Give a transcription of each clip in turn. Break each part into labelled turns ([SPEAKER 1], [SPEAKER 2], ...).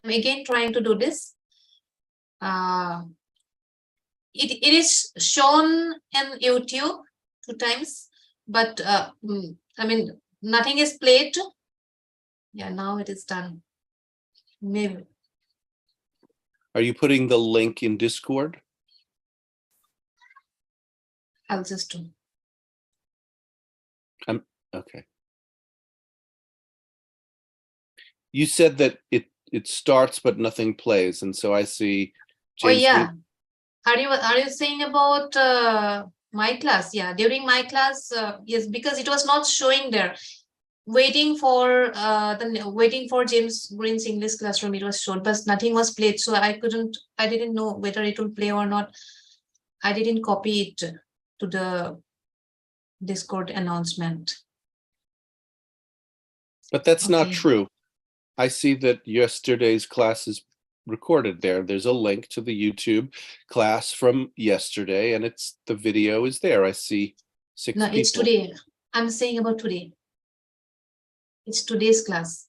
[SPEAKER 1] I'm again trying to do this. It is shown in YouTube 2 times, but I mean, nothing is played. Yeah, now it is done. Maybe.
[SPEAKER 2] Are you putting the link in Discord?
[SPEAKER 1] I'll just do.
[SPEAKER 2] Okay. You said that it starts but nothing plays, and so I see. James,
[SPEAKER 1] oh yeah, are you saying about my class? Yeah, during my class, yes, because it was not showing there. Waiting for James Green's English classroom, it was shown, but nothing was played, so I didn't know whether it will play or not. I didn't copy it to the Discord announcement.
[SPEAKER 2] But that's not true. I see that yesterday's class is recorded there. There's a link to the YouTube class from yesterday, and the video is there. I see 6 people.
[SPEAKER 1] No, it's today. I'm saying about today. It's today's class.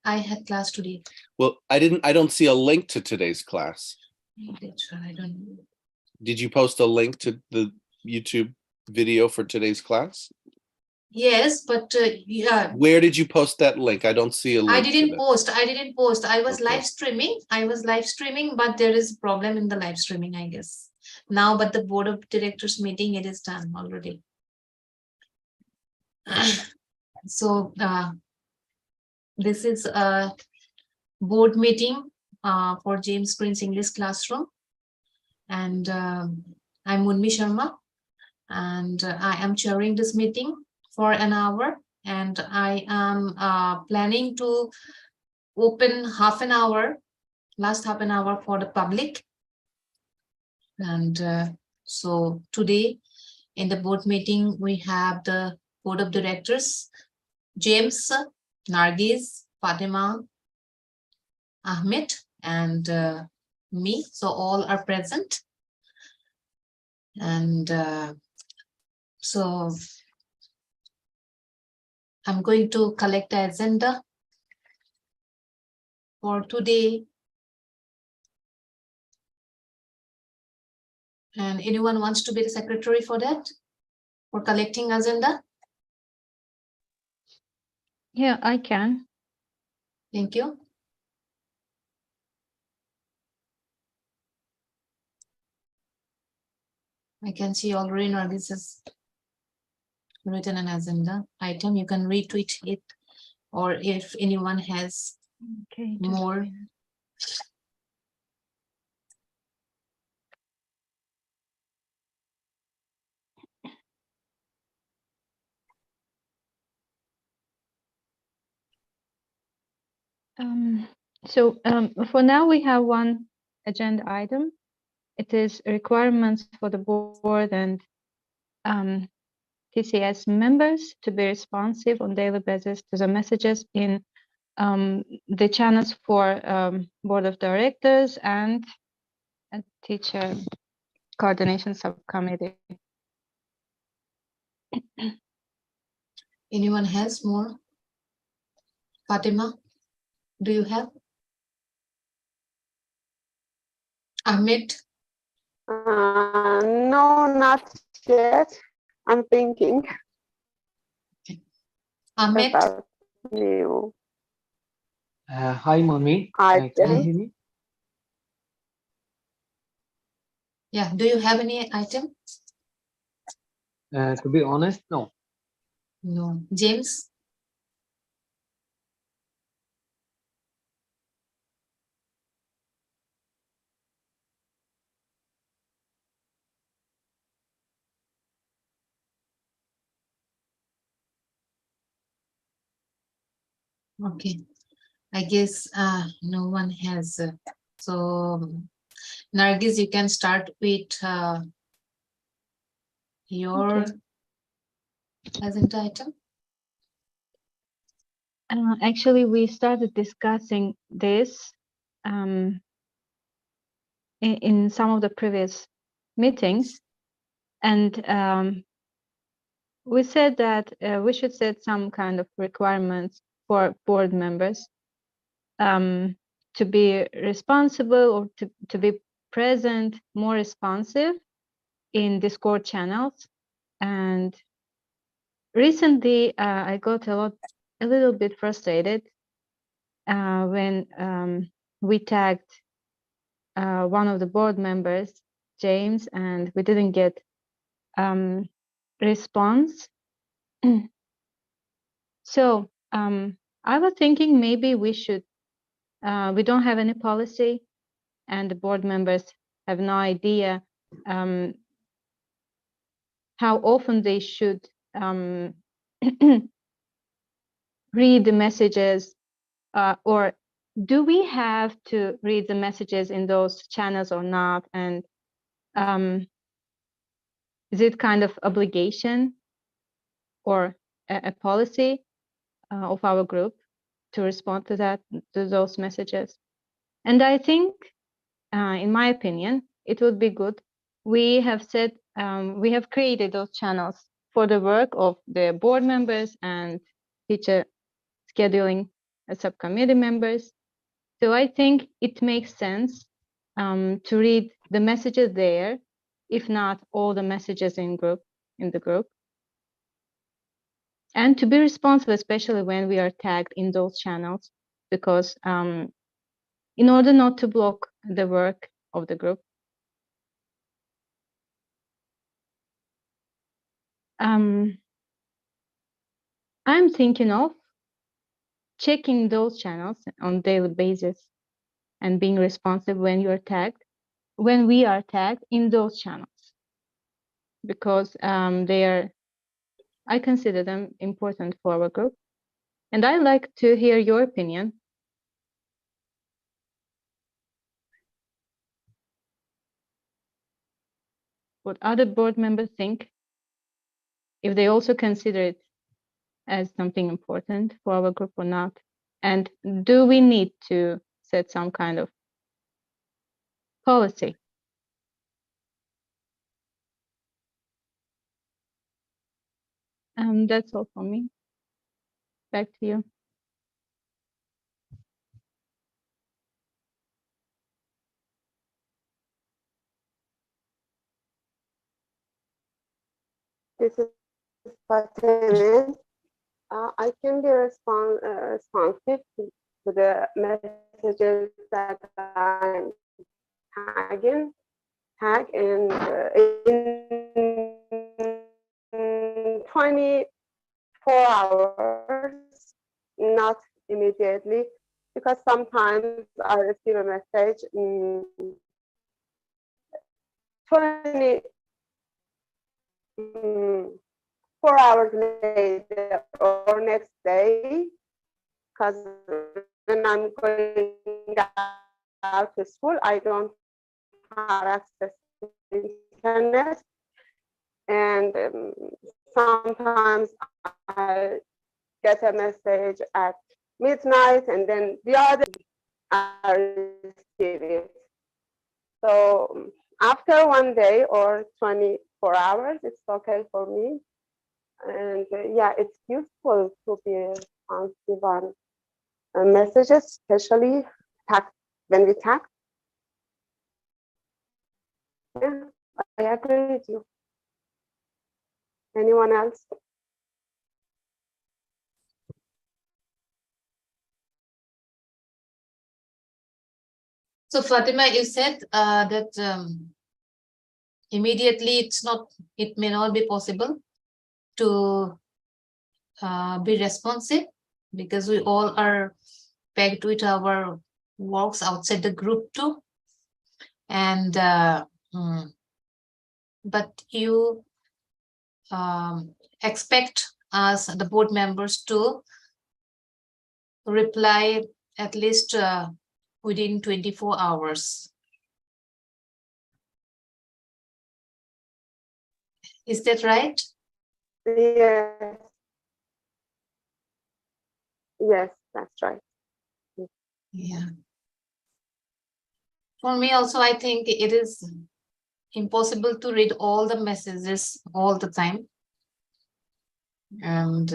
[SPEAKER 1] I had class today.
[SPEAKER 2] Well, I don't see a link to today's class.
[SPEAKER 1] I don't know.
[SPEAKER 2] Did you post a link to the YouTube video for today's class?
[SPEAKER 1] Yes, but yeah.
[SPEAKER 2] Where did you post that link? I don't see a link.
[SPEAKER 1] I didn't post. I was
[SPEAKER 2] Okay.
[SPEAKER 1] live streaming. But there is a problem in the live streaming, I guess. Now, but the board of directors meeting, it is done already. So this is a board meeting for James Green's English classroom. And I'm Munmi Sharma. And I am chairing this meeting for an hour, and I am planning to open last half an hour for the public. And so today in the board meeting, we have the board of directors, James, Nargis, Fatima, Ahmed, and me. So all are present. And so I'm going to collect the agenda for today. And anyone wants to be the secretary for that? For collecting agenda?
[SPEAKER 3] Yeah, I can.
[SPEAKER 1] Thank you. I can see already Nargis has written an agenda item. You can retweet it, or if anyone has more.
[SPEAKER 3] For now, we have one agenda item. It is requirements for the board and TCS members to be responsive on daily basis to the messages in the channels for board of directors and teacher coordination subcommittee.
[SPEAKER 1] Anyone has more? Fatima, do you have? Ahmed?
[SPEAKER 4] No, not yet. I'm thinking.
[SPEAKER 1] Ahmed?
[SPEAKER 4] New.
[SPEAKER 5] Hi, Mommy. Can you hear me?
[SPEAKER 1] Yeah, do you have any item?
[SPEAKER 5] To be honest, no.
[SPEAKER 1] No. James? Okay, I guess no one has. So, Nargis, you can start with your agenda item.
[SPEAKER 3] Actually, we started discussing this in some of the previous meetings, and we said that we should set some kind of requirements for board members to be responsible or to be present, more responsive in Discord channels. And recently, I got a little bit frustrated when we tagged one of the board members, James, and we didn't get response. So I was thinking maybe we should, we don't have any policy and the board members have no idea how often they should read the messages, or do we have to read the messages in those channels or not? And is it kind of obligation or a policy of our group to respond to those messages? And I think, in my opinion, it would be good. We have said, we have created those channels for the work of the board members and teacher scheduling subcommittee members. So I think it makes sense to read the messages there, if not all the messages in the group. And to be responsible, especially when we are tagged in those channels, because in order not to block the work of the group. I'm thinking of checking those channels on daily basis and being responsive when we are tagged in those channels, because I consider them important for our group. And I'd like to hear your opinion. What other board members think, if they also consider it as something important for our group or not. And do we need to set some kind of policy? That's all for me. Back to you.
[SPEAKER 4] This is Fatima. I can be responsive to the messages that I'm tag and in 24 hours, not immediately, because sometimes I receive a message 4 hours later or next day, because when I'm going out to school, I don't have access to the internet, and sometimes I get a message at midnight, and then the other I receive it. So after 1 day or 24 hours, it's okay for me. And yeah, it's useful to be responsive on messages, especially when we tag. Yeah, I agree with you. Anyone else?
[SPEAKER 1] So Fatima, you said that immediately it may not be possible to be responsive because we all are pegged with our works outside the group too. And but you expect us, the board members, to reply at least within 24 hours. Is that right?
[SPEAKER 4] Yes. Yes, that's right.
[SPEAKER 1] Yeah. For me also, I think it is impossible to read all the messages all the time. And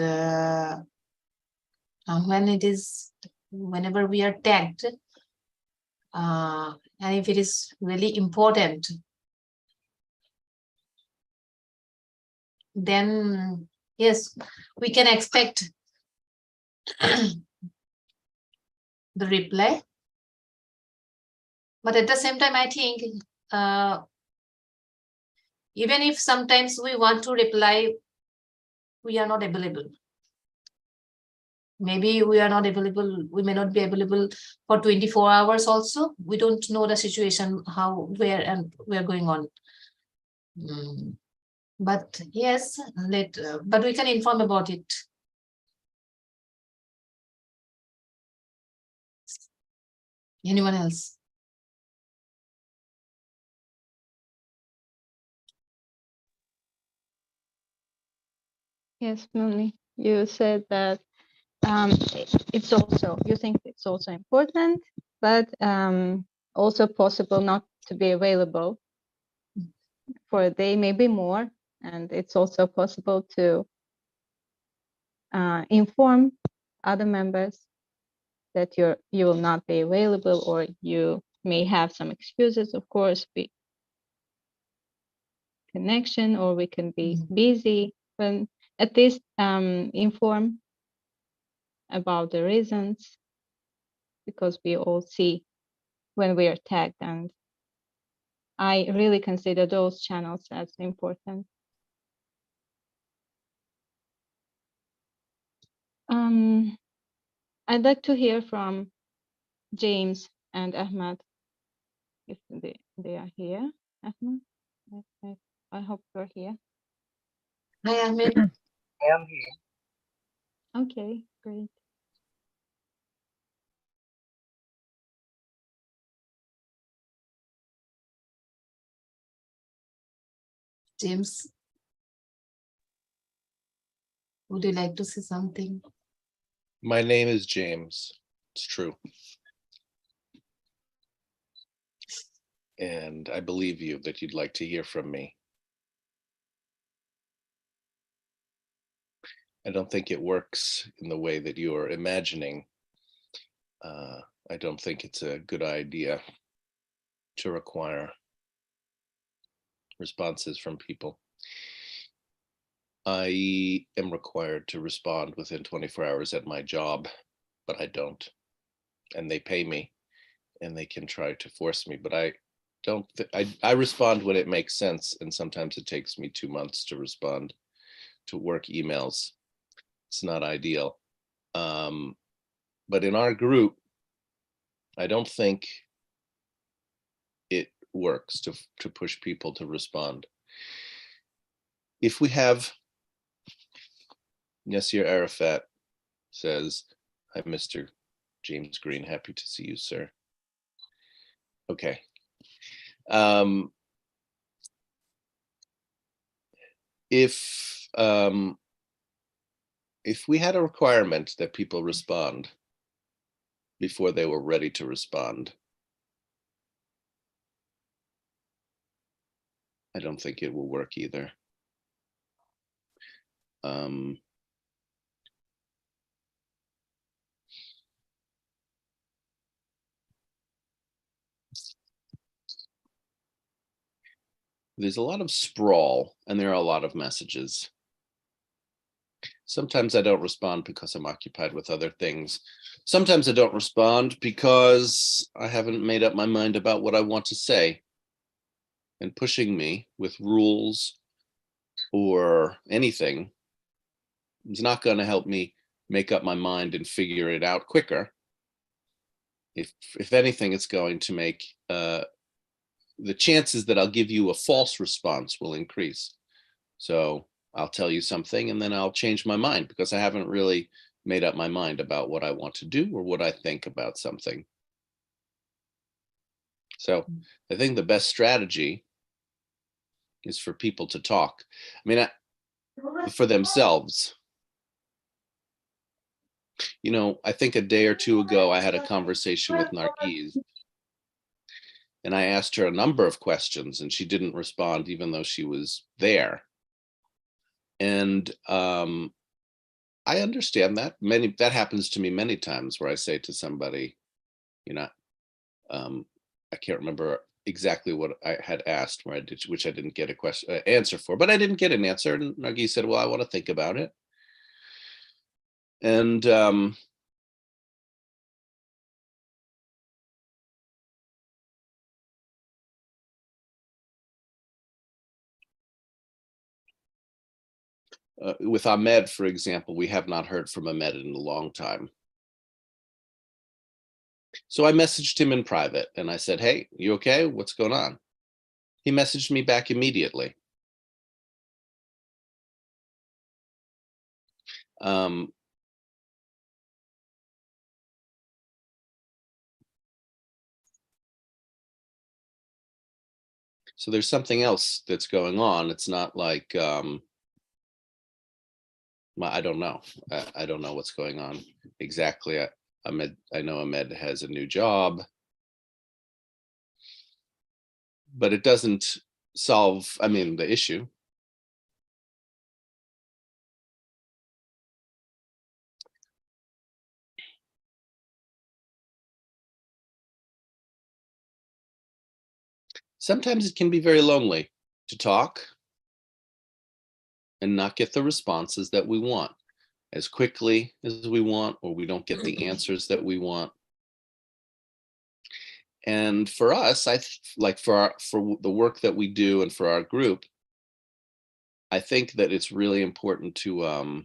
[SPEAKER 1] whenever we are tagged, And if it is really important, then yes, we can expect the reply. But at the same time, I think even if sometimes we want to reply, we are not available. Maybe we are not available, we may not be available for 24 hours also. We don't know the situation, how, where, and we are going on. But yes, but we can inform about it. Anyone else?
[SPEAKER 3] Yes, Muni, you said that it's also, you think it's also important, but also possible not to be available for a day, maybe more. And it's also possible to inform other members that you will not be available, or you may have some excuses, of course, be connection, or we can be busy, but at least inform about the reasons, because we all see when we are tagged, and I really consider those channels as important. I'd like to hear from James and Ahmed, if they are here. Ahmed, I hope you're here.
[SPEAKER 1] Hi, Ahmed.
[SPEAKER 5] I am here.
[SPEAKER 3] Okay, great.
[SPEAKER 1] James, would you like to say something?
[SPEAKER 2] My name is James. It's true. And I believe you that you'd like to hear from me. I don't think it works in the way that you're imagining. I don't think it's a good idea to require responses from people. I am required to respond within 24 hours at my job, but I don't. And they pay me, and they can try to force me, but I don't. I respond when it makes sense, and sometimes it takes me 2 months to respond to work emails. It's not ideal. But in our group, I don't think it works to push people to respond. If we have Yasir Arafat says, "Hi, Mr. James Green, happy to see you, sir." Okay. If we had a requirement that people respond before they were ready to respond, I don't think it will work either. There's a lot of sprawl, and there are a lot of messages. Sometimes I don't respond because I'm occupied with other things. Sometimes I don't respond because I haven't made up my mind about what I want to say. And pushing me with rules or anything is not going to help me make up my mind and figure it out quicker. If anything, it's going to make the chances that I'll give you a false response will increase. So I'll tell you something and then I'll change my mind because I haven't really made up my mind about what I want to do or what I think about something. So I think the best strategy is for people to talk. I mean, for themselves. You know, I think a day or two ago, I had a conversation with Nargis, and I asked her a number of questions and she didn't respond even though she was there. And I understand that. That happens to me many times where I say to somebody, I can't remember exactly what I had asked, which I didn't get a answer for, but I didn't get an answer. And Nargis said, well, I want to think about it. And with Ahmed, for example, we have not heard from Ahmed in a long time. So I messaged him in private and I said, hey, you okay? What's going on? He messaged me back immediately. So there's something else that's going on. It's not like, I don't know. I don't know what's going on exactly. I know Ahmed has a new job, but it doesn't solve, the issue. Sometimes it can be very lonely to talk and not get the responses that we want as quickly as we want, or we don't get the answers that we want. And for us, for the work that we do and for our group, I think that it's really important to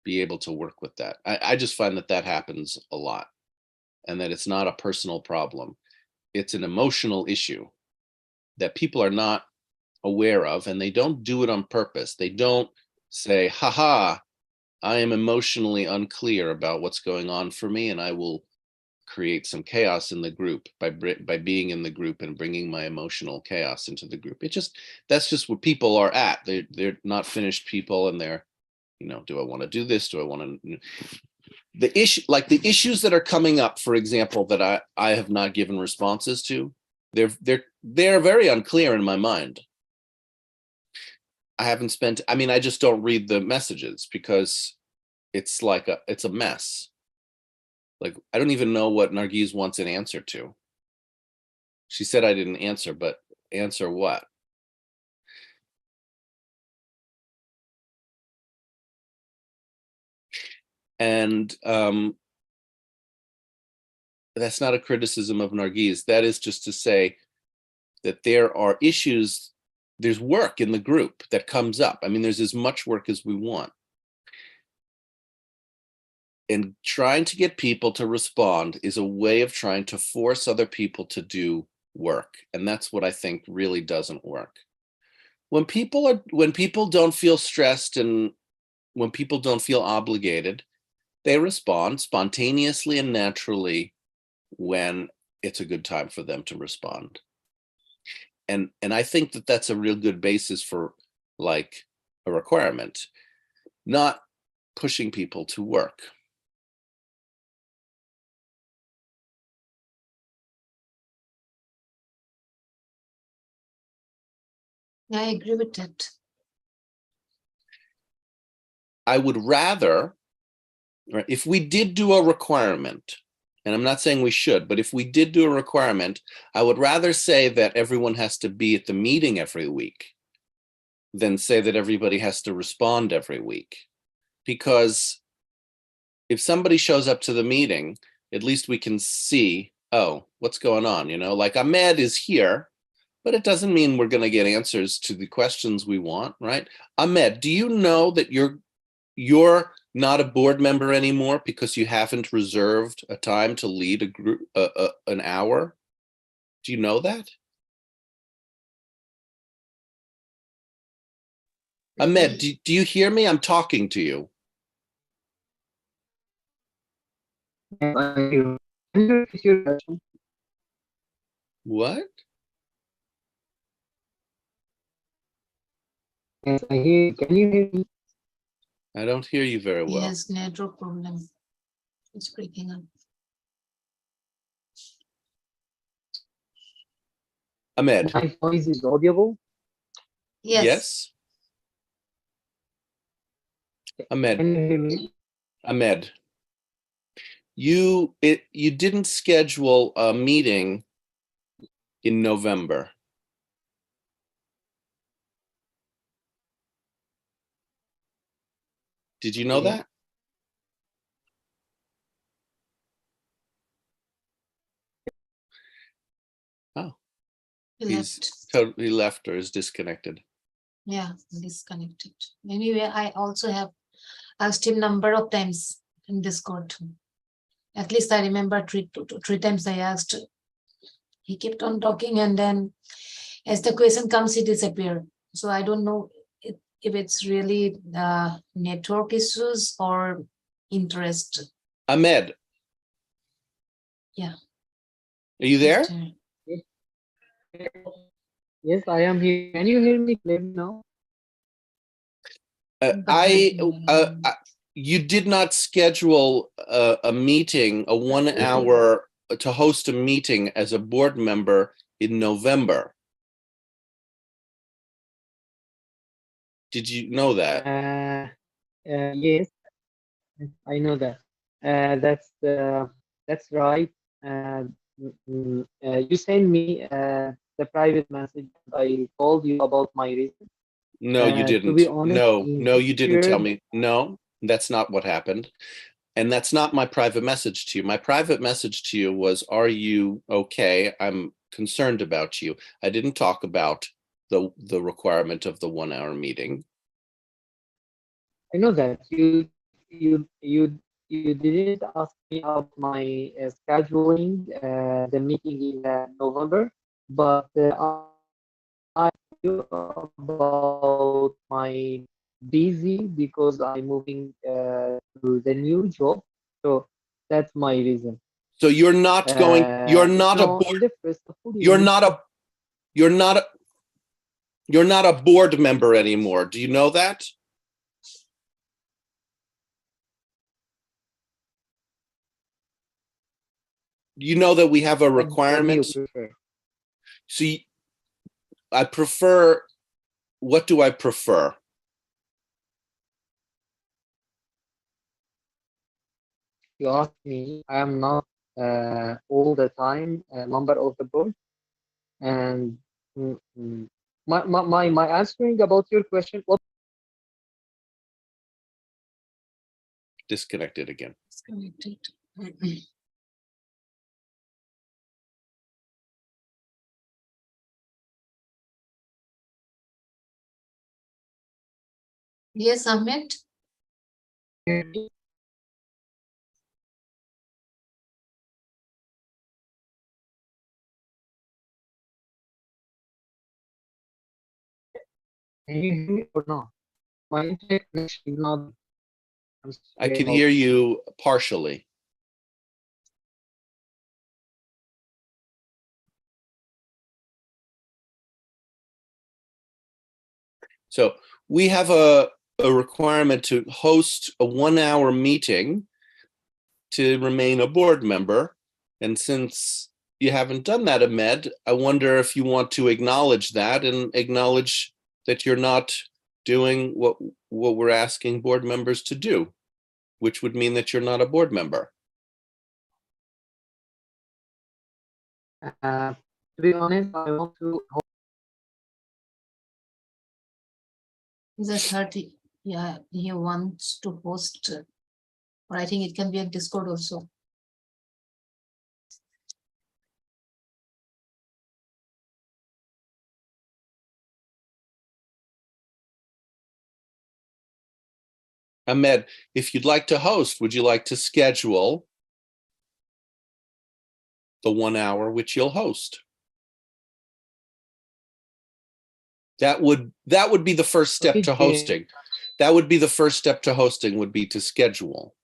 [SPEAKER 2] be able to work with that. I just find that happens a lot, and that it's not a personal problem. It's an emotional issue that people are not aware of, and they don't do it on purpose. They don't say, haha, I am emotionally unclear about what's going on for me, and I will create some chaos in the group by being in the group and bringing my emotional chaos into the group. That's just what people are at. They're not finished people, and they're, do I want to do this? Do I want to? The issues that are coming up, for example, that I have not given responses to, they're very unclear in my mind. I haven't spent, I just don't read the messages because it's like it's a mess. Like, I don't even know what Nargis wants an answer to. She said I didn't answer, but answer what? And that's not a criticism of Nargis. That is just to say that there are issues, there's work in the group that comes up. There's as much work as we want. And trying to get people to respond is a way of trying to force other people to do work. And that's what I think really doesn't work. When people don't feel stressed and when people don't feel obligated, they respond spontaneously and naturally when it's a good time for them to respond. And I think that that's a real good basis for like a requirement, not pushing people to work.
[SPEAKER 1] I agree with that.
[SPEAKER 2] I would rather, right, if we did do a requirement, and I'm not saying we should, but if we did do a requirement, I would rather say that everyone has to be at the meeting every week than say that everybody has to respond every week. Because if somebody shows up to the meeting, at least we can see, oh, what's going on? Like Ahmed is here, but it doesn't mean we're going to get answers to the questions we want, right? Ahmed, do you know that you're not a board member anymore because you haven't reserved a time to lead a group, an hour? Do you know that? Ahmed, do you hear me? I'm talking to you. What?
[SPEAKER 5] Yes, I hear you. Can you hear me?
[SPEAKER 2] I don't hear you very
[SPEAKER 1] He
[SPEAKER 2] well.
[SPEAKER 1] has network problem. It's breaking up.
[SPEAKER 2] Ahmed.
[SPEAKER 5] My voice is audible.
[SPEAKER 2] Yes. Ahmed.
[SPEAKER 5] Can you hear me?
[SPEAKER 2] Ahmed. You didn't schedule a meeting in November. Did you know
[SPEAKER 5] Yeah.
[SPEAKER 2] that? Oh,
[SPEAKER 1] He
[SPEAKER 2] he's
[SPEAKER 1] left.
[SPEAKER 2] totally left or is disconnected.
[SPEAKER 1] Yeah, disconnected. Anyway, I also have asked him number of times in Discord. At least I remember three times I asked. He kept on talking, and then as the question comes, he disappeared. So I don't know if it's really network issues or interest.
[SPEAKER 2] Ahmed.
[SPEAKER 1] Yeah.
[SPEAKER 2] Are you there?
[SPEAKER 5] Yes, I am here. Can you hear me clearly now?
[SPEAKER 2] You did not schedule a meeting, a 1 hour to host a meeting as a board member in November. Did you know that?
[SPEAKER 5] Yes, I know that. That's right. You sent me the private message. I told you about my reason.
[SPEAKER 2] No, you
[SPEAKER 5] To
[SPEAKER 2] didn't.
[SPEAKER 5] be honest,
[SPEAKER 2] No, you didn't tell
[SPEAKER 5] future-
[SPEAKER 2] me. No, that's not what happened. And that's not my private message to you. My private message to you was, are you okay? I'm concerned about you. I didn't talk about the requirement of the 1 hour meeting.
[SPEAKER 5] I know that you didn't ask me about my scheduling the meeting in November, but I knew about my busy because I'm moving to the new job, so that's my reason.
[SPEAKER 2] So you're not going. You're not a
[SPEAKER 5] No,
[SPEAKER 2] board.
[SPEAKER 5] in the first of all,
[SPEAKER 2] You're not a. You're not a. You're not a board member anymore. Do you know that? You know that we have a
[SPEAKER 5] What do you
[SPEAKER 2] requirement.
[SPEAKER 5] prefer?
[SPEAKER 2] See, I prefer. What do I prefer?
[SPEAKER 5] You ask me, I am not all the time a member of the board, and my answering about your question. What
[SPEAKER 2] Disconnected again.
[SPEAKER 1] Disconnected. Yes, Ahmed.
[SPEAKER 5] can you hear me or not? My internet connection is not. I'm
[SPEAKER 2] I
[SPEAKER 5] sorry
[SPEAKER 2] can
[SPEAKER 5] about
[SPEAKER 2] hear you partially. So we have a requirement to host a 1 hour meeting to remain a board member. And since you haven't done that, Ahmed, I wonder if you want to acknowledge that and acknowledge that you're not doing what we're asking board members to do, which would mean that you're not a board member.
[SPEAKER 5] To be honest, I want to.
[SPEAKER 1] Just heard yeah, he wants to post, or I think it can be a Discord also.
[SPEAKER 2] Ahmed, if you'd like to host, would you like to schedule the 1 hour which you'll host? That would be the first step
[SPEAKER 5] Okay,
[SPEAKER 2] to
[SPEAKER 5] Jane.
[SPEAKER 2] hosting. That would be the first step to hosting, would be to schedule.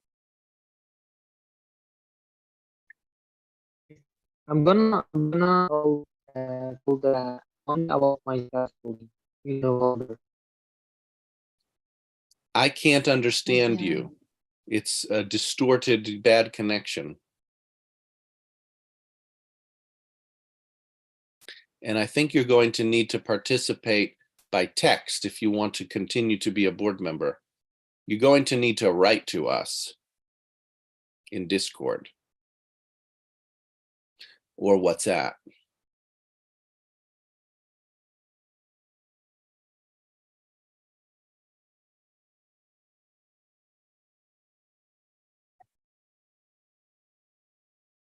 [SPEAKER 5] I'm gonna tell the one about myself in November.
[SPEAKER 2] I can't understand
[SPEAKER 1] Okay.
[SPEAKER 2] you. It's a distorted, bad connection. And I think you're going to need to participate by text if you want to continue to be a board member. You're going to need to write to us. in Discord or WhatsApp.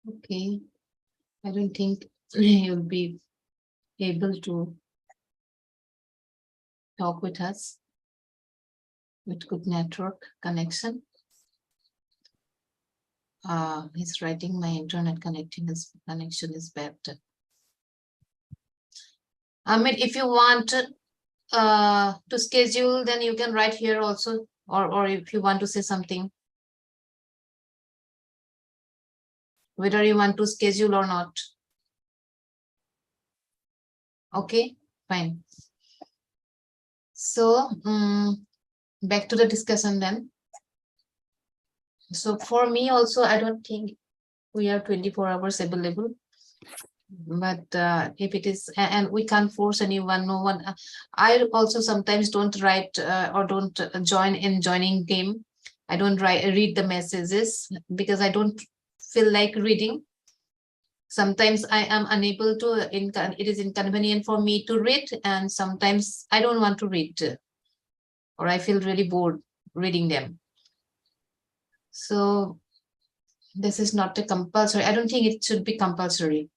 [SPEAKER 1] Okay, I don't think you'll be able to talk with us with good network connection. He's writing my internet connection is bad. Amit, if you want to schedule, then you can write here also, or if you want to say something, whether you want to schedule or not. Okay, fine. So back to the discussion then. So for me also, I don't think we are 24 hours available. But if it is, and we can't force anyone, no one. I also sometimes don't write or don't join in joining game. I don't read the messages because I don't feel like reading. Sometimes I am unable to, it is inconvenient for me to read, and sometimes I don't want to read, or I feel really bored reading them. So this is not a compulsory. I don't think it should be compulsory.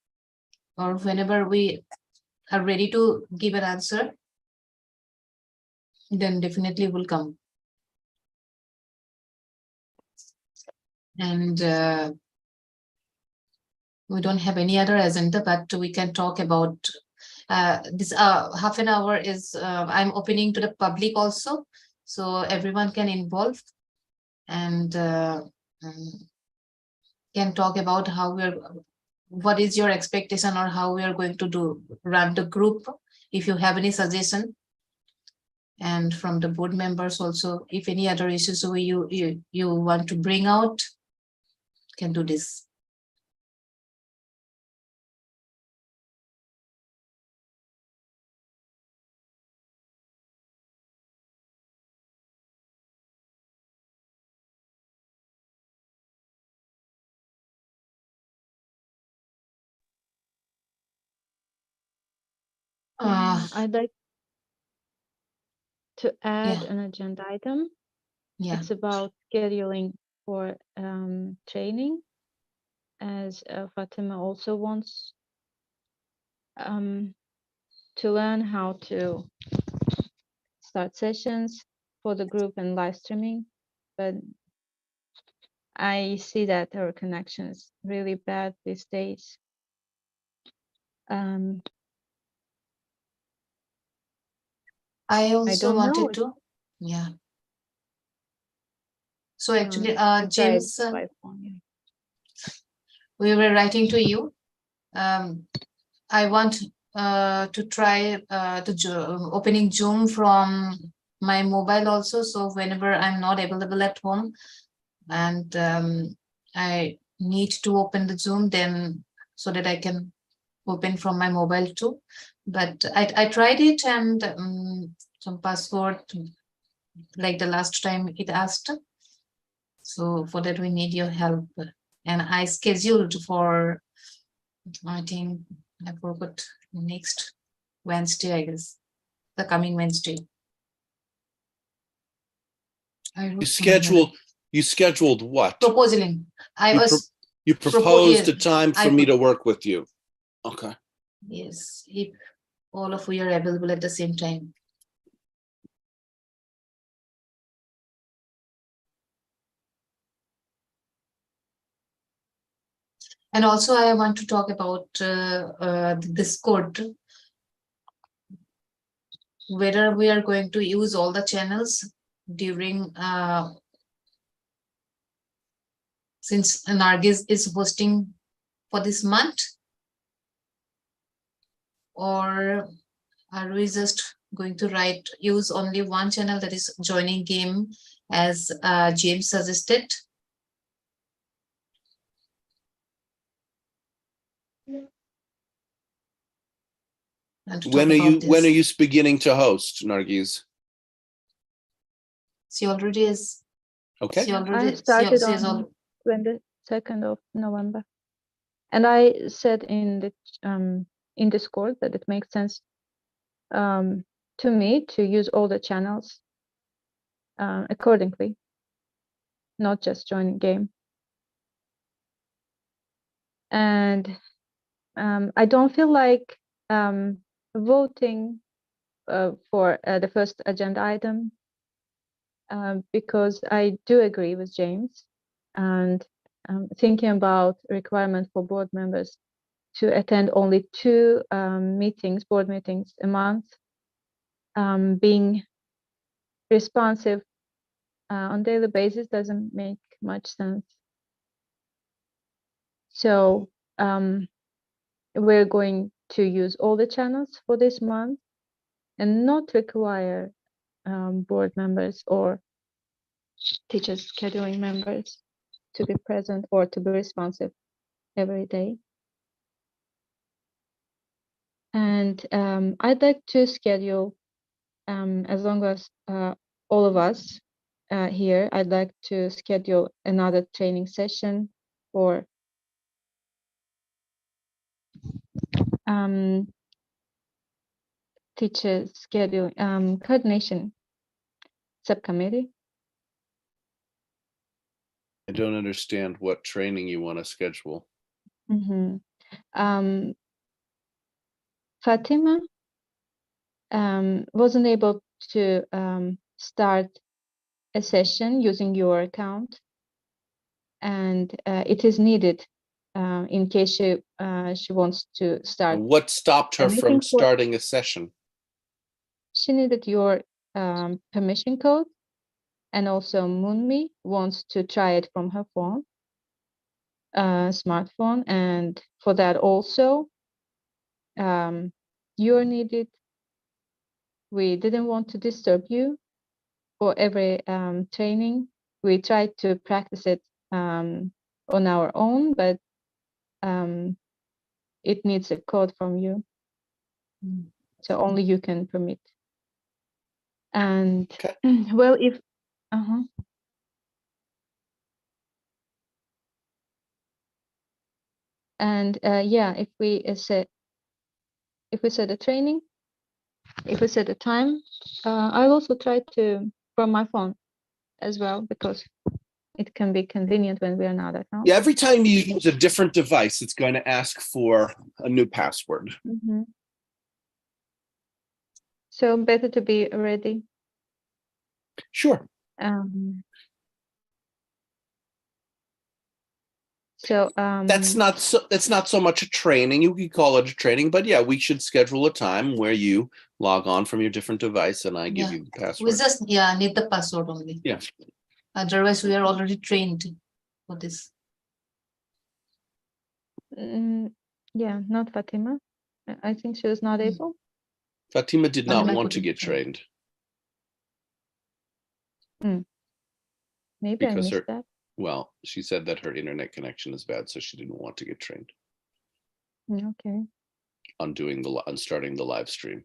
[SPEAKER 1] Or whenever we are ready to give an answer, then definitely will come. And we don't have any other agenda, but we can talk about this half an hour is I'm opening to the public also, so everyone can involve and can talk about how what is your expectation or how we are going to run the group, if you have any suggestion. And from the board members also, if any other issues you want to bring out, can do this.
[SPEAKER 3] I'd like to add
[SPEAKER 1] Yeah.
[SPEAKER 3] an agenda item.
[SPEAKER 1] Yeah.
[SPEAKER 3] It's about scheduling for training, as Fatima also wants to learn how to start sessions for the group and live streaming, but I see that our connection is really bad these days.
[SPEAKER 1] I also
[SPEAKER 3] don't know
[SPEAKER 1] wanted to, yeah. So actually,
[SPEAKER 3] I tried
[SPEAKER 1] James,
[SPEAKER 3] by phone, yeah.
[SPEAKER 1] we were writing to you. I want to try opening Zoom from my mobile also. So whenever I'm not available at home and I need to open the Zoom, then so that I can open from my mobile too. But I tried it, and some password like the last time it asked. So for that we need your help. And I scheduled for, I think I forgot, next Wednesday, I guess, the coming Wednesday.
[SPEAKER 2] You scheduled what?
[SPEAKER 1] Proposing.
[SPEAKER 2] You proposed
[SPEAKER 1] yes,
[SPEAKER 2] a time for me to work with you. Okay.
[SPEAKER 1] Yes, if all of you are available at the same time. And also I want to talk about the Discord, whether we are going to use all the channels during since Nargis is hosting for this month, or are we just going to use only one channel, that is joining game, as James suggested?
[SPEAKER 2] When are you beginning to host, Nargis?
[SPEAKER 1] She already is.
[SPEAKER 2] Okay.
[SPEAKER 3] I started on 2nd of November. And I said in the Discord that it makes sense to me to use all the channels accordingly, not just joining game. And I don't feel like voting for the first agenda item because I do agree with James, and thinking about requirement for board members to attend only 2 board meetings a month, being responsive on daily basis doesn't make much sense. So we're going to use all the channels for this month and not require board members or teachers scheduling members to be present or to be responsive every day. And I'd like to schedule, as long as all of us here, I'd like to schedule another training session for teacher schedule coordination subcommittee.
[SPEAKER 2] I don't understand what training you want to schedule.
[SPEAKER 3] Fatima wasn't able to start a session using your account, and it is needed in case she wants to start.
[SPEAKER 2] What stopped her
[SPEAKER 3] And I
[SPEAKER 2] from
[SPEAKER 3] think
[SPEAKER 2] starting a session?
[SPEAKER 3] she needed your permission code, and also Moonmi wants to try it from her phone, smartphone, and for that also you're needed. We didn't want to disturb you for every training. We tried to practice it on our own, but it needs a code from you. So only you can permit. And
[SPEAKER 2] Okay.
[SPEAKER 3] well, if and yeah, if we set a training, if we set a time, I'll also try to from my phone as well, because it can be convenient when we are not at home.
[SPEAKER 2] Yeah, every time you use a different device, it's going to ask for a new password.
[SPEAKER 3] So better to be ready.
[SPEAKER 2] Sure.
[SPEAKER 3] So
[SPEAKER 2] That's not so much a training. You could call it a training, but yeah, we should schedule a time where you log on from your different device and I give you the password.
[SPEAKER 1] We just need the password only.
[SPEAKER 2] Yeah.
[SPEAKER 1] Otherwise, we are already trained for this.
[SPEAKER 3] yeah, not Fatima. I think she was not able.
[SPEAKER 2] Fatima did not
[SPEAKER 1] Fatima
[SPEAKER 2] want to
[SPEAKER 1] couldn't
[SPEAKER 2] get
[SPEAKER 1] train.
[SPEAKER 2] trained.
[SPEAKER 3] Maybe I
[SPEAKER 2] Because
[SPEAKER 3] missed that.
[SPEAKER 2] well, she said that her internet connection is bad, so she didn't want to get trained
[SPEAKER 3] Okay.
[SPEAKER 2] on starting the live stream.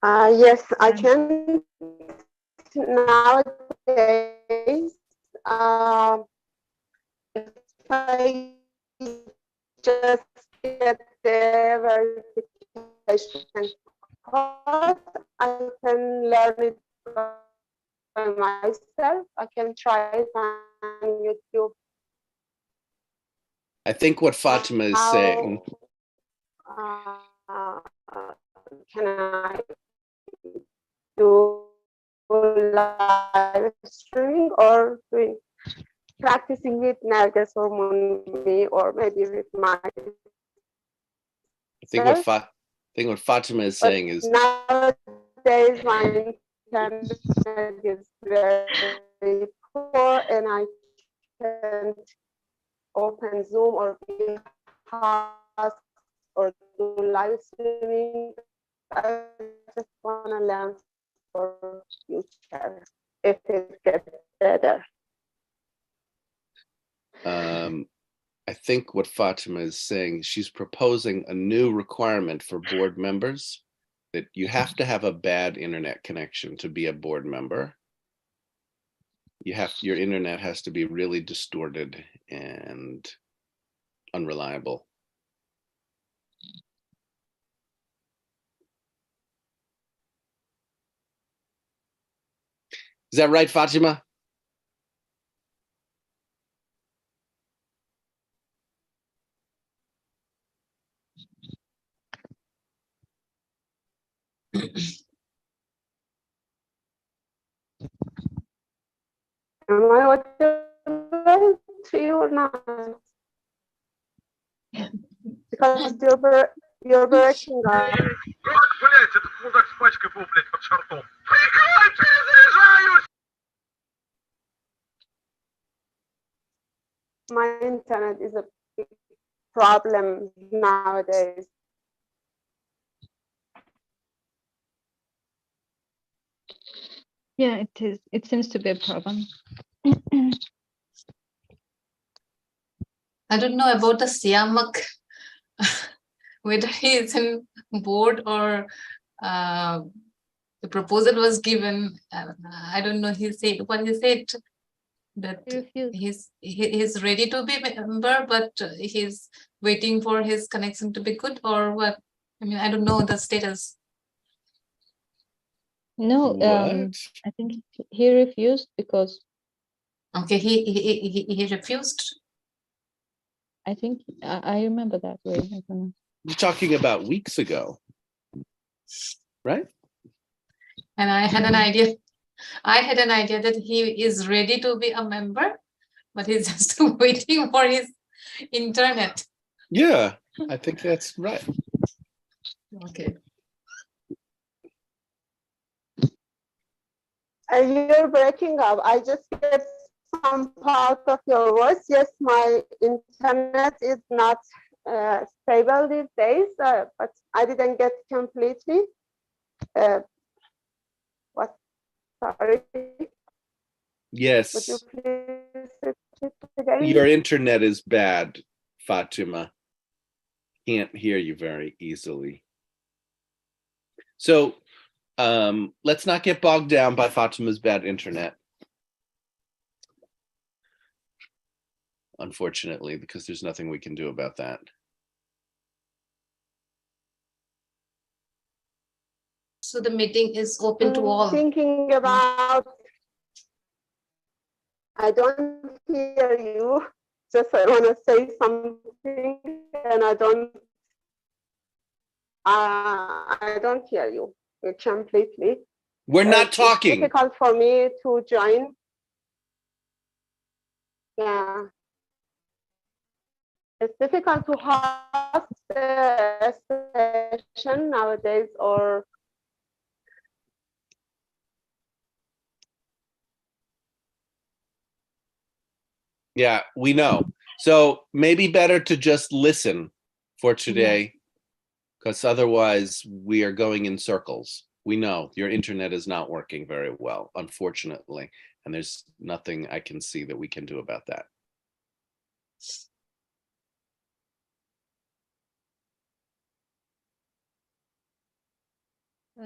[SPEAKER 4] Yes, I can nowadays. If I just get the verification code, I can learn it by myself. I can try it on YouTube.
[SPEAKER 2] I think what Fatima is saying.
[SPEAKER 4] Can I do live streaming or practicing with Nergis or Moonmi or maybe with my.
[SPEAKER 2] I think what Fatima is saying is
[SPEAKER 4] nowadays my internet is very poor and I can't open Zoom or House or do live streaming. I just want to learn for future if it gets better.
[SPEAKER 2] I think what Fatima is saying, she's proposing a new requirement for board members that you have to have a bad internet connection to be a board member. your internet has to be really distorted and unreliable. Is that right, Fatima?
[SPEAKER 4] Am I audible to you or not? Because you're breaking up.
[SPEAKER 6] Блять, этот мудак с пачкой был, блядь, под шартом. Прикройте, я заряжаюсь!
[SPEAKER 4] My internet is a big problem nowadays.
[SPEAKER 3] Yeah, it is. It seems to be a problem.
[SPEAKER 1] I don't know about the Siamak, whether he is in board or the proposal was given. I don't know. He said what he said, that
[SPEAKER 3] He refused.
[SPEAKER 1] he's ready to be member, but he's waiting for his connection to be good, or what? I mean, I don't know the status.
[SPEAKER 3] No,
[SPEAKER 2] What?
[SPEAKER 3] I think he refused because
[SPEAKER 1] Okay, he refused.
[SPEAKER 3] I think I remember that way. I don't know.
[SPEAKER 2] You're talking about weeks ago, right?
[SPEAKER 1] And I had an idea. I had an idea that he is ready to be a member, but he's just waiting for his internet.
[SPEAKER 2] Yeah, I think that's right.
[SPEAKER 1] Okay.
[SPEAKER 4] You're breaking up. I just get some part of your voice. Yes, my internet is not stable these days, but I didn't get completely. What? Sorry. Would
[SPEAKER 2] Yes,
[SPEAKER 4] you please repeat again?
[SPEAKER 2] your internet is bad, Fatima. Can't hear you very easily. So let's not get bogged down by Fatima's bad internet. Unfortunately, because there's nothing we can do about that.
[SPEAKER 1] So the meeting is open to all.
[SPEAKER 4] Thinking about, I don't hear you. Just I want to say something, and I don't hear you completely.
[SPEAKER 2] We're not
[SPEAKER 4] It's
[SPEAKER 2] talking.
[SPEAKER 4] difficult for me to join. Yeah. It's difficult to host a session nowadays, or
[SPEAKER 2] Yeah, we know. So maybe better to just listen for today, because otherwise we are going in circles. We know your internet is not working very well, unfortunately, and there's nothing I can see that we can do about that.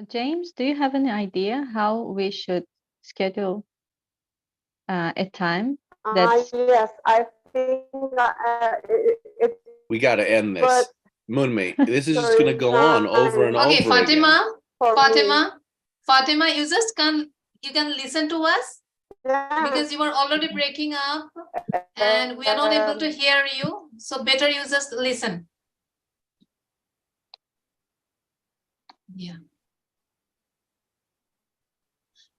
[SPEAKER 3] James, do you have any idea how we should schedule a time that's
[SPEAKER 4] yes, I think it.
[SPEAKER 2] We got to end this.
[SPEAKER 4] But
[SPEAKER 2] Moonmate, this is just going to go on over and
[SPEAKER 1] Okay,
[SPEAKER 2] over again.
[SPEAKER 1] Fatima,
[SPEAKER 4] For
[SPEAKER 1] Fatima, you just you can listen to us,
[SPEAKER 4] yeah,
[SPEAKER 1] because you are already breaking up and we are not able to hear you. So better you just listen. Yeah.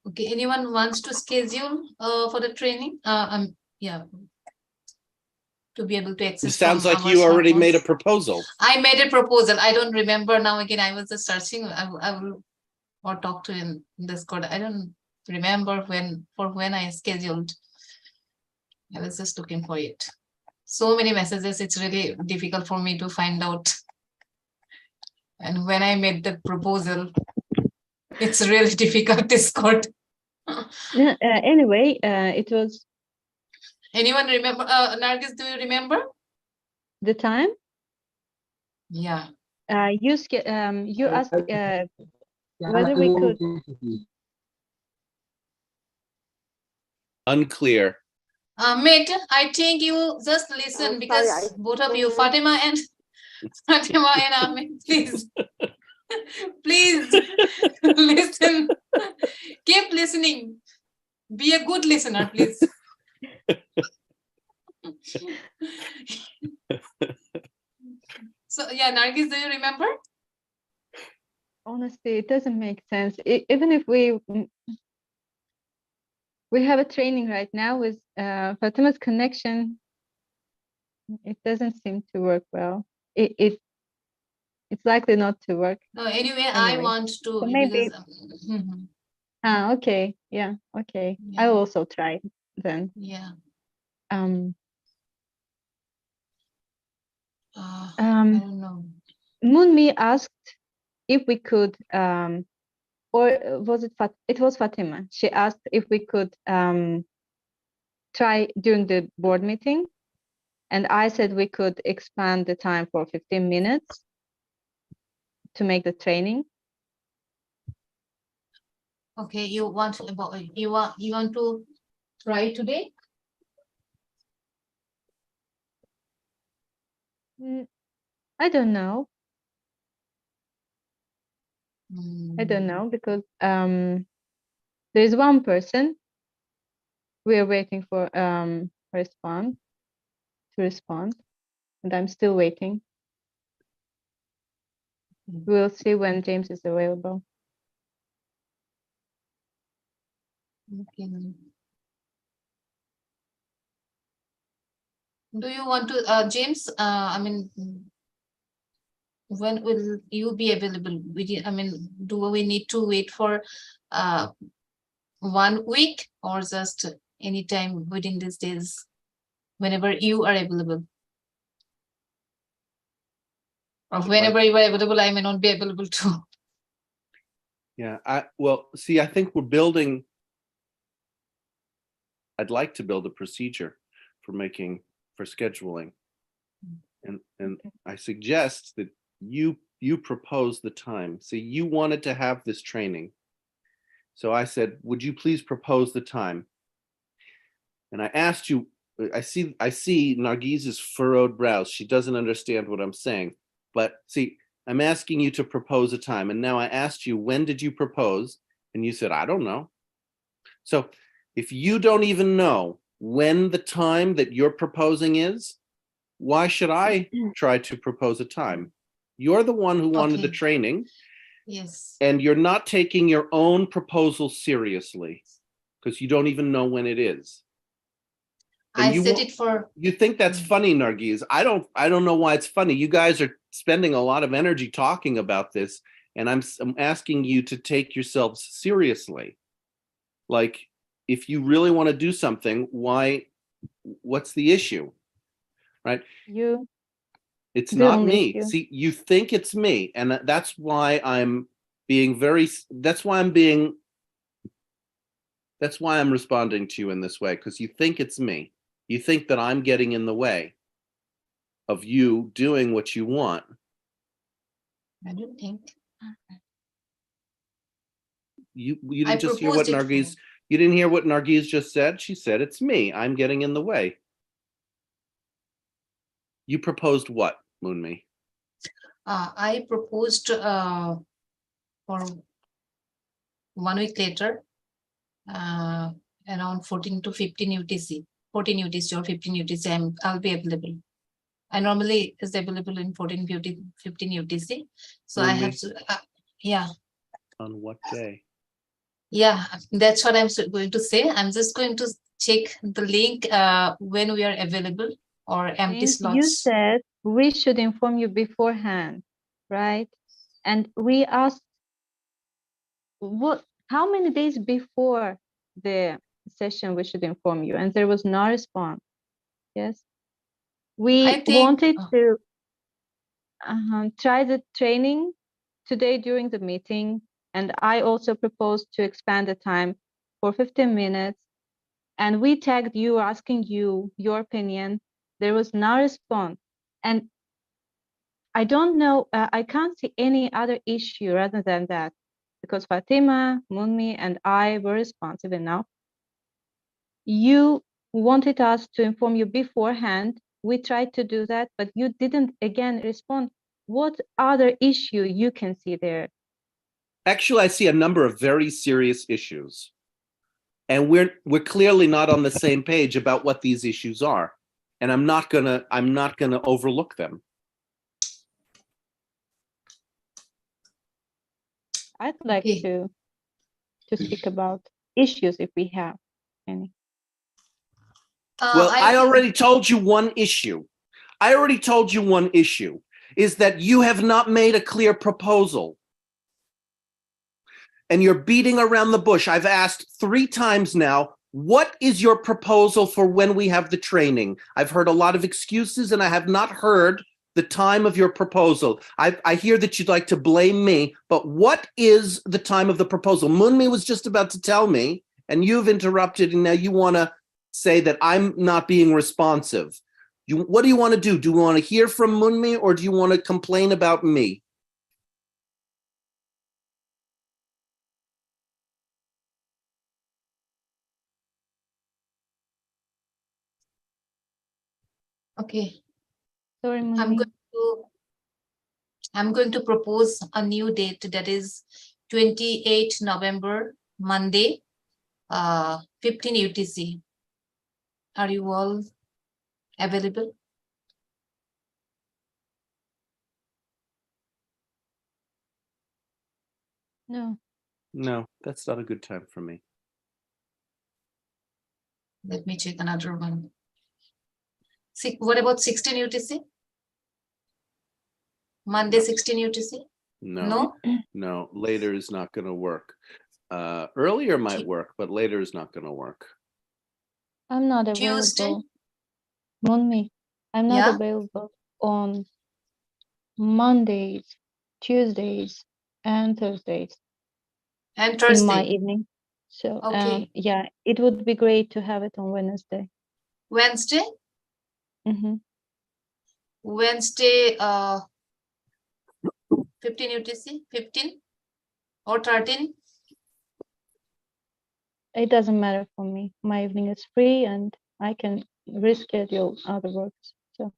[SPEAKER 1] Okay, anyone wants to schedule for the training? Yeah, to be able to access.
[SPEAKER 2] It sounds
[SPEAKER 1] from
[SPEAKER 2] like
[SPEAKER 1] our
[SPEAKER 2] you already made a
[SPEAKER 1] smartphones.
[SPEAKER 2] proposal.
[SPEAKER 1] I made a proposal. I don't remember now. Again, I was just searching. I will or talk to in Discord. I don't remember when I scheduled. I was just looking for it. So many messages. It's really difficult for me to find out. And when I made the proposal, it's really difficult. Discord.
[SPEAKER 3] anyway, it was
[SPEAKER 1] Anyone remember? Nargis, do you remember?
[SPEAKER 3] the time
[SPEAKER 1] Yeah.
[SPEAKER 3] you asked whether we could.
[SPEAKER 2] Unclear.
[SPEAKER 1] Mate, I think you just listen
[SPEAKER 4] sorry,
[SPEAKER 1] because
[SPEAKER 4] I
[SPEAKER 1] both of you,
[SPEAKER 4] couldn't-
[SPEAKER 1] Fatima and Ahmed, please, please listen. Keep listening. Be a good listener, please. So yeah, Nargis, do you remember?
[SPEAKER 3] Honestly, it doesn't make sense. Even if we have a training right now with Fatima's connection, it doesn't seem to work well. It's likely not to work.
[SPEAKER 1] No, anyway, I
[SPEAKER 3] Anyway,
[SPEAKER 1] want to
[SPEAKER 3] so maybe.
[SPEAKER 1] because mhm,
[SPEAKER 3] Okay, yeah, okay.
[SPEAKER 1] Yeah.
[SPEAKER 3] I'll also try then.
[SPEAKER 1] yeah.
[SPEAKER 3] Um,
[SPEAKER 1] I
[SPEAKER 3] um,
[SPEAKER 1] don't know.
[SPEAKER 3] Moonmi asked if we could, or was it it was Fatima. She asked if we could try during the board meeting, and I said we could expand the time for 15 minutes to make the training.
[SPEAKER 1] Okay, you want to try today?
[SPEAKER 3] I don't know. I don't
[SPEAKER 1] Mm,
[SPEAKER 3] know because there's one person we're waiting for respond to respond, and I'm still waiting.
[SPEAKER 1] Mm.
[SPEAKER 3] We'll see when James is available.
[SPEAKER 1] Okay. Do you want to, James? I mean, when will you be available? I mean, do we need to wait for 1 week or just anytime within these days, whenever you are available? Or whenever you are available, I may not be available too.
[SPEAKER 2] Yeah, well, see, I think we're building. I'd like to build a procedure for scheduling. And I suggest that you propose the time. See, you wanted to have this training. So I said, would you please propose the time? And I asked you, I see Nargiz's furrowed brows. She doesn't understand what I'm saying. But see, I'm asking you to propose a time. And now I asked you, when did you propose? And you said, I don't know. So if you don't even know when the time that you're proposing is, why should I try to propose a time? You're the one who wanted the
[SPEAKER 1] Okay.
[SPEAKER 2] training,
[SPEAKER 1] Yes.
[SPEAKER 2] and you're not taking your own proposal seriously because you don't even know when it is. And
[SPEAKER 1] I set it for
[SPEAKER 2] you think that's funny, Nargiz. I don't know why it's funny. You guys are spending a lot of energy talking about this, and I'm asking you to take yourselves seriously. Like, if you really want to do something, what's the issue? Right? It's
[SPEAKER 3] The
[SPEAKER 2] not
[SPEAKER 3] only
[SPEAKER 2] me.
[SPEAKER 3] issue.
[SPEAKER 2] See, you think it's me, and that's why I'm being that's why I'm responding to you in this way, because you think it's me. You think that I'm getting in the way of you doing what you want.
[SPEAKER 1] I don't think.
[SPEAKER 2] You
[SPEAKER 1] I
[SPEAKER 2] didn't just hear what
[SPEAKER 1] proposed it for.
[SPEAKER 2] you didn't hear what Nargiz just said? She said, it's me. I'm getting in the way. You proposed what, Moonmi?
[SPEAKER 1] I proposed for 1 week later, around 14 to 15 UTC, 14 UTC or 15 UTC. I'll be available. I normally is available in 15 UTC. So I have to, yeah.
[SPEAKER 2] On what day?
[SPEAKER 1] Yeah, that's what I'm going to say. I'm just going to check the link when we are available or empty
[SPEAKER 3] James, you
[SPEAKER 1] slots.
[SPEAKER 3] said we should inform you beforehand, right? And we asked how many days before the session we should inform you, and there was no response. Yes, we
[SPEAKER 1] I think
[SPEAKER 3] wanted to try the training today during the meeting, and I also proposed to expand the time for 15 minutes. And we tagged you, asking you your opinion. There was no response. And I don't know, I can't see any other issue rather than that, because Fatima, Munmi, and I were responsive enough. you wanted us to inform you beforehand. We tried to do that, but you didn't again respond. What other issue you can see there?
[SPEAKER 2] Actually, I see a number of very serious issues. And we're clearly not on the same page about what these issues are. And I'm not gonna overlook them.
[SPEAKER 3] I'd like
[SPEAKER 1] Okay.
[SPEAKER 3] to speak about issues if we have any.
[SPEAKER 2] Well, I
[SPEAKER 1] think-
[SPEAKER 2] already told you one issue. I already told you one issue is that you have not made a clear proposal. And you're beating around the bush. I've asked 3 times now, what is your proposal for when we have the training? I've heard a lot of excuses and I have not heard the time of your proposal. I hear that you'd like to blame me, but what is the time of the proposal? Munmi was just about to tell me, and you've interrupted, and now you want to say that I'm not being responsive. What do you want to do? Do you want to hear from Munmi or do you want to complain about me?
[SPEAKER 1] Okay,
[SPEAKER 3] Sorry,
[SPEAKER 1] I'm
[SPEAKER 3] Munmi.
[SPEAKER 1] going to propose a new date, that is 28 November, Monday, 15 UTC. Are you all available?
[SPEAKER 3] No,
[SPEAKER 2] No, that's not a good time for me.
[SPEAKER 1] Let me check another one. What about 16 UTC? Monday,
[SPEAKER 2] No.
[SPEAKER 1] 16 UTC?
[SPEAKER 2] No,
[SPEAKER 1] No?
[SPEAKER 2] no, later is not going to work. Earlier might
[SPEAKER 1] Tu-
[SPEAKER 2] work, but later is not going to work.
[SPEAKER 3] I'm not
[SPEAKER 1] Tuesday?
[SPEAKER 3] available. Munmi, I'm not
[SPEAKER 1] Yeah?
[SPEAKER 3] available on Mondays, Tuesdays, and Thursdays
[SPEAKER 1] And
[SPEAKER 3] in my
[SPEAKER 1] Thursday?
[SPEAKER 3] evening. So,
[SPEAKER 1] Okay.
[SPEAKER 3] yeah, it would be great to have it on Wednesday.
[SPEAKER 1] Wednesday?
[SPEAKER 3] Mm-hmm.
[SPEAKER 1] Wednesday, 15 UTC, 15 or 13?
[SPEAKER 3] It doesn't matter for me. My evening is free and I can reschedule other works. So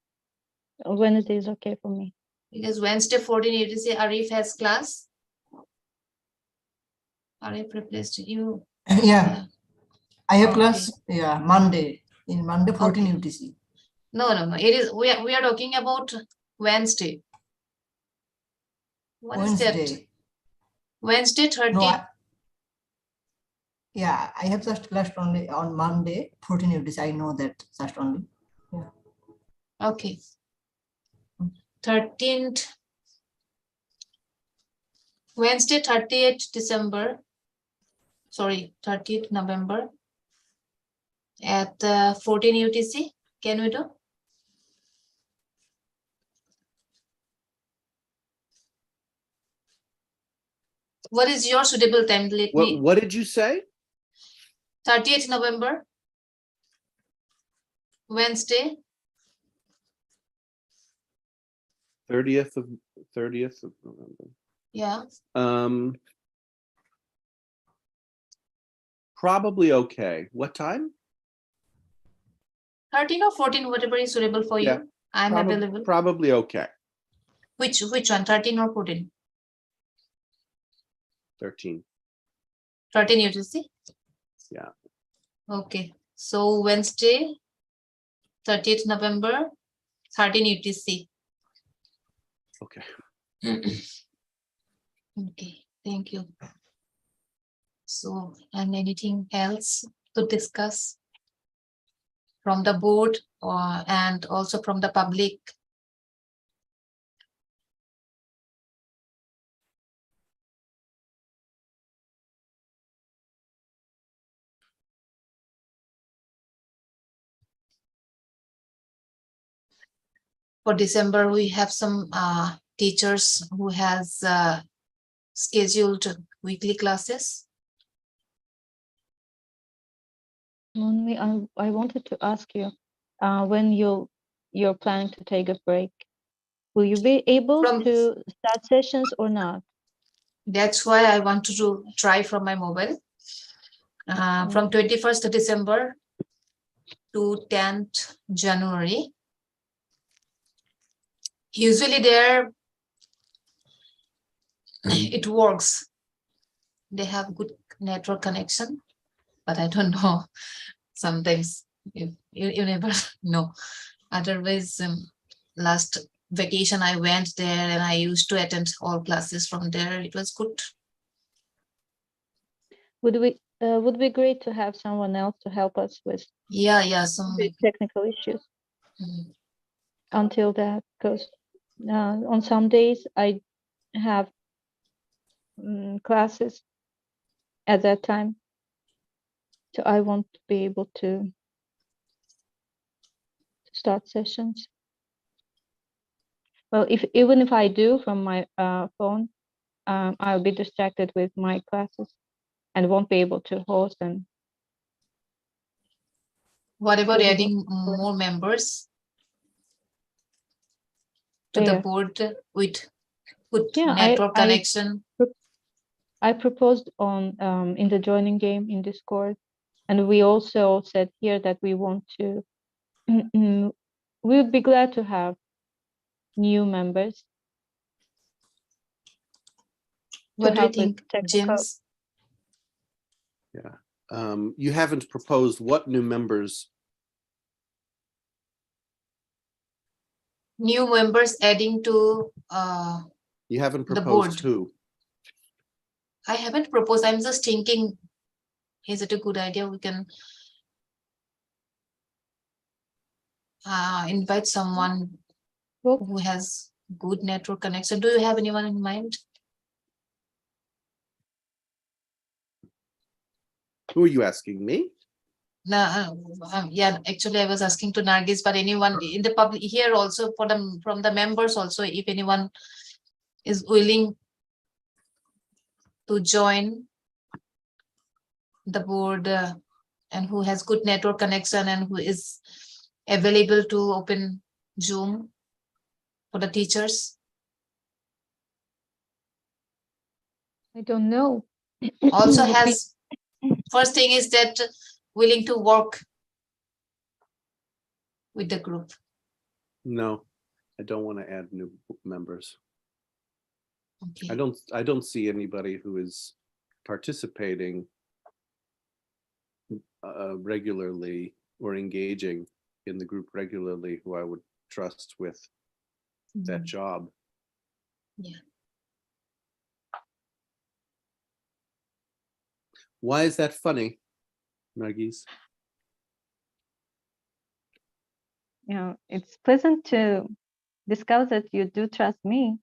[SPEAKER 3] Wednesday is okay for me.
[SPEAKER 1] Because Wednesday, 14 UTC, Arif has class. Arif replaced you.
[SPEAKER 7] Yeah, I have
[SPEAKER 1] Okay.
[SPEAKER 7] class, yeah, Monday, 14
[SPEAKER 1] Okay.
[SPEAKER 7] UTC.
[SPEAKER 1] No. It is, we are talking about Wednesday. What is that?
[SPEAKER 7] Wednesday.
[SPEAKER 1] Wednesday, 13.
[SPEAKER 7] No, yeah, I have just class only on Monday, 14 UTC. I know that just only.
[SPEAKER 1] Okay. 13th. Wednesday, 30th December. Sorry, 30th November at 14 UTC. Can we do? What is your suitable time? Let me.
[SPEAKER 2] What did you say?
[SPEAKER 1] 30th November. Wednesday.
[SPEAKER 2] 30th of November.
[SPEAKER 1] Yeah.
[SPEAKER 2] Probably okay. What time?
[SPEAKER 1] 13 or 14, whatever is suitable for
[SPEAKER 2] Yeah,
[SPEAKER 1] you. I'm available.
[SPEAKER 2] Probably okay.
[SPEAKER 1] Which one? 13 or 14?
[SPEAKER 2] 13.
[SPEAKER 1] 13 UTC?
[SPEAKER 2] Yeah.
[SPEAKER 1] Okay. So Wednesday, 30th November, 13 UTC.
[SPEAKER 2] Okay.
[SPEAKER 1] Okay, thank you. So, and anything else to discuss from the board and also from the public? For December, we have some teachers who has scheduled weekly classes.
[SPEAKER 3] Munmi, I wanted to ask you, when you're planning to take a break, will you be able
[SPEAKER 1] From-
[SPEAKER 3] to start sessions or not?
[SPEAKER 1] That's why I wanted to try from my mobile. From 21st of December, to 10th January. Usually there, it works. They have good network connection, but I don't know. Sometimes you never know. Otherwise, last vacation I went there and I used to attend all classes from there. It was good.
[SPEAKER 3] Would be great to have someone else to help us with
[SPEAKER 1] Yeah, some
[SPEAKER 3] the technical issues until that, because on some days I have classes at that time, so I won't be able to start sessions. Well, even if I do from my phone, I'll be distracted with my classes and won't be able to host them.
[SPEAKER 1] What about
[SPEAKER 3] Really
[SPEAKER 1] adding more members to the
[SPEAKER 3] Where?
[SPEAKER 1] board with good
[SPEAKER 3] Yeah,
[SPEAKER 1] network connection?
[SPEAKER 3] I proposed on in the joining game in Discord, and we also said here that we want to. We would be glad to have new members.
[SPEAKER 1] What do you
[SPEAKER 3] help with
[SPEAKER 1] think,
[SPEAKER 3] technical-
[SPEAKER 1] James?
[SPEAKER 2] You haven't proposed what new members?
[SPEAKER 1] New members adding to
[SPEAKER 2] You haven't
[SPEAKER 1] The
[SPEAKER 2] proposed
[SPEAKER 1] board.
[SPEAKER 2] who?
[SPEAKER 1] I haven't proposed. I'm just thinking, is it a good idea? We can invite someone
[SPEAKER 3] Well,
[SPEAKER 1] who has good network connection. Do you have anyone in mind?
[SPEAKER 2] Who are you asking, me?
[SPEAKER 1] No, yeah, actually I was asking to Nargis, but anyone in the public here also for them from the members also, if anyone is willing to join the board and who has good network connection and who is available to open Zoom for the teachers.
[SPEAKER 3] I don't know.
[SPEAKER 1] Also
[SPEAKER 3] Would be-
[SPEAKER 1] has, first thing is that willing to work with the group.
[SPEAKER 2] No, I don't want to add new members.
[SPEAKER 1] Okay.
[SPEAKER 2] I don't see anybody who is participating regularly or engaging in the group regularly who I would trust with that job.
[SPEAKER 1] Yeah.
[SPEAKER 2] Why is that funny, Nargis?
[SPEAKER 3] You know, it's pleasant to discover that you do trust me,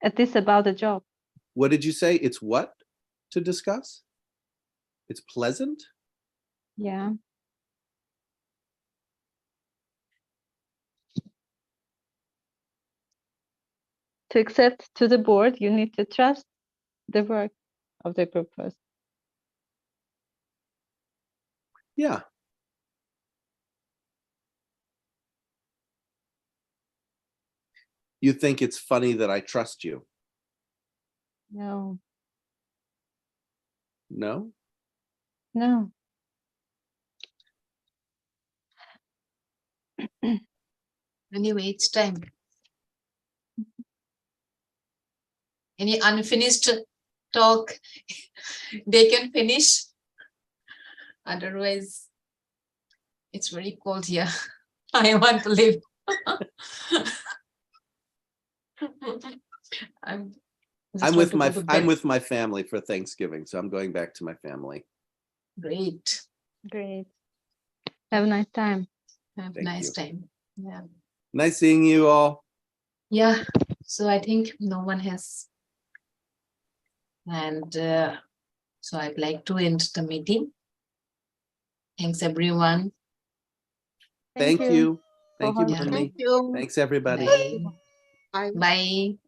[SPEAKER 3] at least about the job.
[SPEAKER 2] What did you say? It's what to discuss? It's pleasant?
[SPEAKER 3] Yeah. To accept to the board, you need to trust the work of the group first.
[SPEAKER 2] Yeah. You think it's funny that I trust you?
[SPEAKER 3] No,
[SPEAKER 2] No?
[SPEAKER 3] no.
[SPEAKER 1] Anyway, it's time. Any unfinished talk, they can finish. Otherwise, it's very cold here. I want to leave. I'm
[SPEAKER 2] with my family for Thanksgiving, so I'm going back to my family.
[SPEAKER 1] Great.
[SPEAKER 3] Great. Have a nice time.
[SPEAKER 1] Have a
[SPEAKER 2] Thank
[SPEAKER 1] nice
[SPEAKER 2] you.
[SPEAKER 1] time. Yeah.
[SPEAKER 2] Nice seeing you all.
[SPEAKER 1] Yeah. So I think no one has. And so I'd like to end the meeting. Thanks, everyone.
[SPEAKER 2] Thank you. Thank you,
[SPEAKER 3] hosting.
[SPEAKER 2] Mummy.
[SPEAKER 4] Thank you.
[SPEAKER 2] Thanks, everybody.
[SPEAKER 1] Bye.
[SPEAKER 4] Bye.
[SPEAKER 1] Bye.